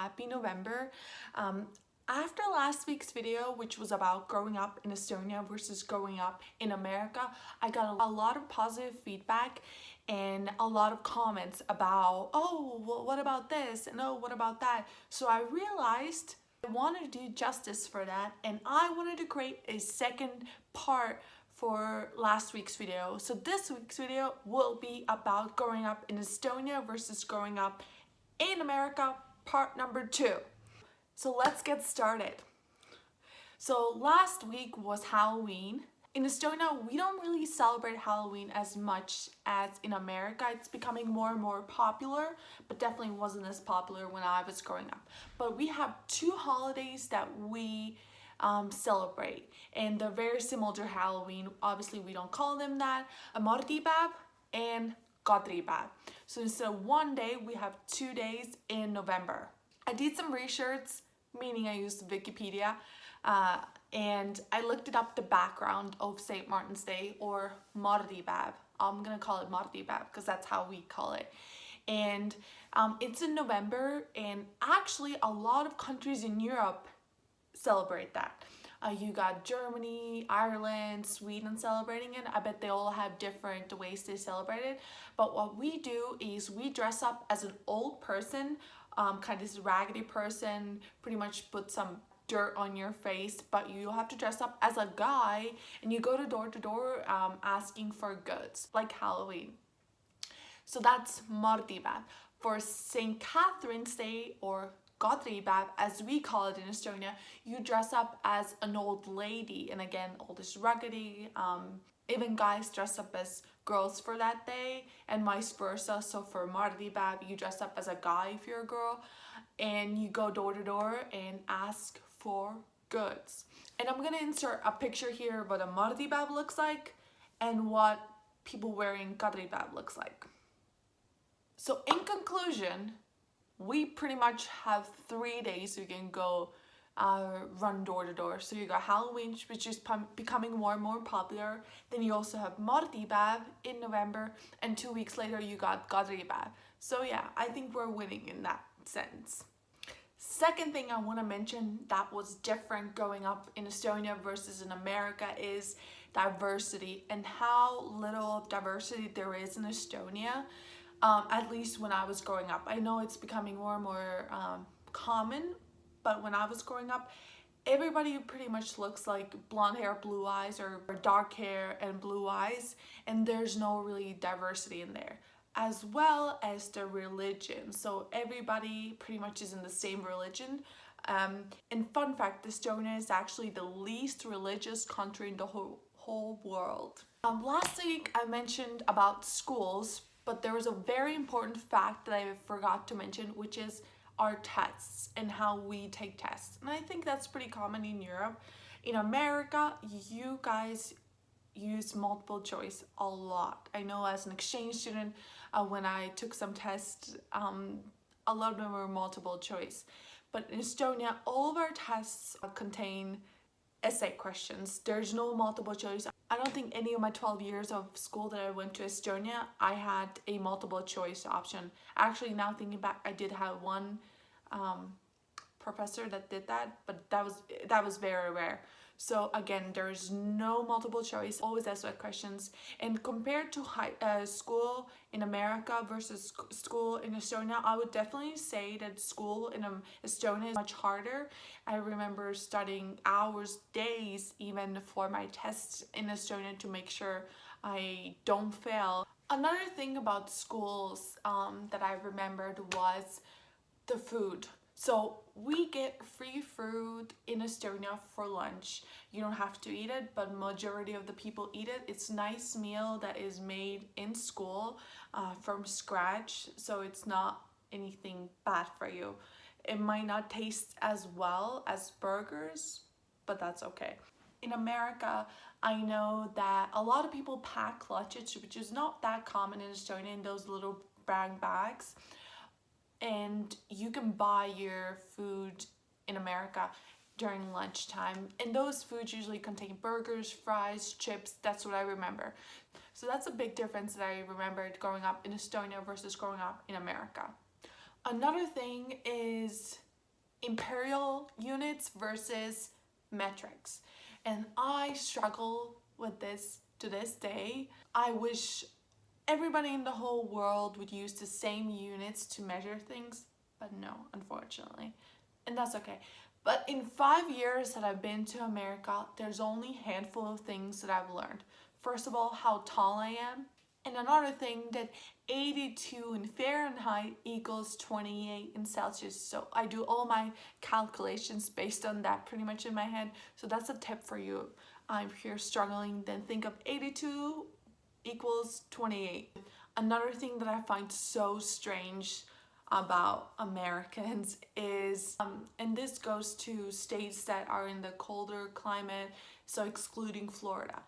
happy November. After last week's video, which was about growing up in Estonia versus growing up in America, I got a lot of positive feedback and a lot of comments about, oh, well, what about this? And oh, what about that? So I realized I wanted to do justice for that, and I wanted to create a second part for last week's video. So this week's video will be about growing up in Estonia versus growing up in America, part number 2. So let's get started. So last week was Halloween. In Estonia, we don't really celebrate Halloween as much as in America. It's becoming more and more popular, but definitely wasn't as popular when I was growing up. But we have 2 holidays that we celebrate, and they're very similar to Halloween. Obviously, we don't call them that. Mardipäev and Kadripäev. So instead of 1 day, we have 2 days in November. I did some research, meaning I used Wikipedia, and I looked it up the background of St. Martin's Day, or Mardipäev. I'm gonna call it Mardipäev because that's how we call it. And it's in November, and actually a lot of countries in Europe celebrate that. You got Germany, Ireland, Sweden celebrating it. I bet they all have different ways to celebrate it. But what we do is we dress up as an old person, kind of this raggedy person, pretty much put some dirt on your face, but you have to dress up as a guy, and you go door to door asking for goods, like Halloween. So that's Mardipäev. For St. Catherine's Day, or Kadripäev, as we call it in Estonia, you dress up as an old lady, and again, all this raggedy. Even guys dress up as girls for that day, and vice versa. So for Mardipäev, you dress up as a guy if you're a girl, and you go door to door and ask for goods. And I'm gonna insert a picture here of what a Mardipäev looks like and what people wearing Kadripäev looks like. So in conclusion, we pretty much have 3 days you can go run door to door. So you got Halloween, which is becoming more and more popular. Then you also have Mardipäev in November, and 2 weeks later you got Kadripäev. So yeah, I think we're winning in that sense. Second thing I want to mention that was different growing up in Estonia versus in America is diversity, and how little of diversity there is in Estonia. At least when I was growing up. I know it's becoming more and more common, but when I was growing up, everybody pretty much looks like blonde hair, blue eyes, or dark hair and blue eyes, and there's no really diversity in there. As well as the religion. So everybody pretty much is in the same religion. And fun fact, Estonia is actually the least religious country in the whole world. Last week I mentioned about schools, but there was a very important fact that I forgot to mention, which is our tests and how we take tests. And I think that's pretty common in Europe. In America, you guys use multiple choice a lot. I know as an exchange student, when I took some tests, a lot of them were multiple choice. But in Estonia, all of our tests contain essay questions. There's no multiple choice. I don't think any of my 12 years of school that I went to Estonia, I had a multiple choice option. Actually, now thinking back, I did have one professor that did that, but that was very rare. So again, there's no multiple choice, always essay questions. And compared to school in America versus school in Estonia, I would definitely say that school in Estonia is much harder. I remember studying hours, days, even for my tests in Estonia to make sure I don't fail. Another thing about schools that I remembered was the food. So we get free food in Estonia for lunch. You don't have to eat it, but majority of the people eat it. It's a nice meal that is made in school from scratch, so it's not anything bad for you. It might not taste as well as burgers, but that's okay. In America, I know that a lot of people pack lunches, which is not that common in Estonia, in those little brown bags. And you can buy your food in America during lunchtime, and those foods usually contain burgers, fries, chips. That's what I remember. So that's a big difference that I remembered growing up in Estonia versus growing up in America. Another thing is imperial units versus metrics. And I struggle with this to this day. I wish everybody in the whole world would use the same units to measure things, but no, unfortunately. And that's okay. But in 5 years that I've been to America, there's only a handful of things that I've learned. First of all, how tall I am. And another thing, that 82 in Fahrenheit equals 28 in Celsius. So I do all my calculations based on that pretty much in my head. So that's a tip for you. If you're struggling, then think of 82 equals 28. Another thing that I find so strange about Americans is, and this goes to states that are in the colder climate, so excluding Florida.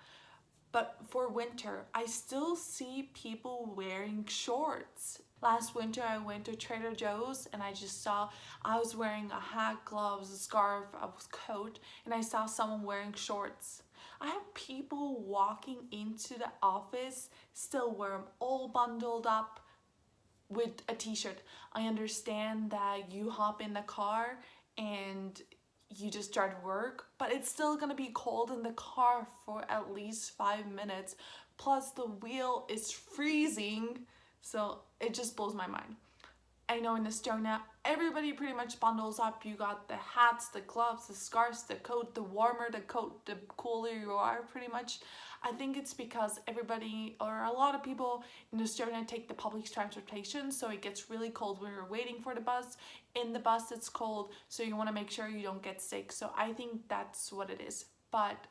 But for winter, I still see people wearing shorts. Last winter, I went to Trader Joe's and I just saw, I was wearing a hat, gloves, a scarf, a coat, and I saw someone wearing shorts. I have people walking into the office still where I'm all bundled up with a t-shirt. I understand that you hop in the car and you just start work, but it's still gonna be cold in the car for at least 5 minutes. Plus the wheel is freezing, so it just blows my mind. I know in Estonia, everybody pretty much bundles up. You got the hats, the gloves, the scarves, the coat. The warmer the coat, the cooler you are pretty much. I think it's because everybody, or a lot of people in Estonia, take the public transportation, so it gets really cold when you're waiting for the bus. In the bus it's cold, so you want to make sure you don't get sick. So I think that's what it is. But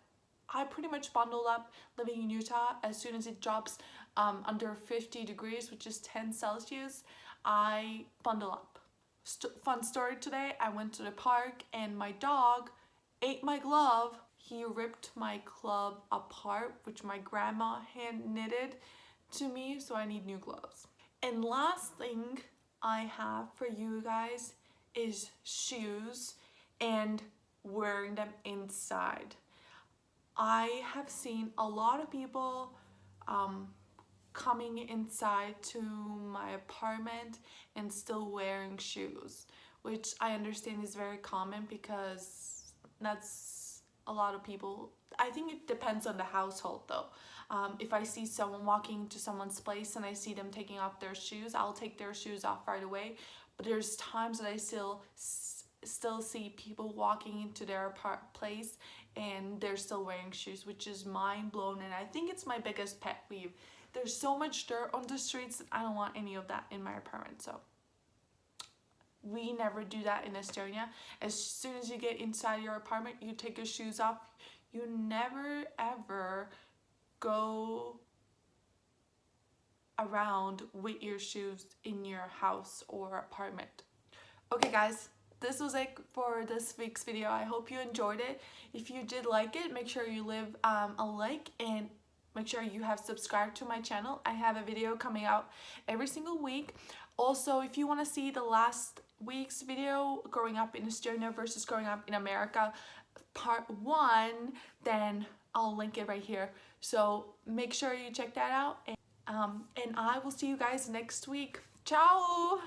I pretty much bundle up living in Utah. As soon as it drops under 50 degrees, which is 10 Celsius, I bundle up. Fun story today, I went to the park and my dog ate my glove. He ripped my glove apart, which my grandma hand knitted to me, so I need new gloves. And last thing I have for you guys is shoes and wearing them inside. I have seen a lot of people coming inside to my apartment and still wearing shoes, which I understand is very common because that's a lot of people. I think it depends on the household though. If I see someone walking to someone's place and I see them taking off their shoes, I'll take their shoes off right away. But there's times that I still see people walking into their place and they're still wearing shoes, which is mind blown. And I think it's my biggest pet peeve. There's so much dirt on the streets that I don't want any of that in my apartment. So we never do that in Estonia. As soon as you get inside your apartment, you take your shoes off. You never ever go around with your shoes in your house or apartment. Okay guys, this was it for this week's video. I hope you enjoyed it. If you did like it, make sure you leave a like and make sure you have subscribed to my channel. I have a video coming out every single week. Also, if you want to see the last week's video, growing up in Estonia versus growing up in America, part 1, then I'll link it right here. So make sure you check that out. And I will see you guys next week. Ciao!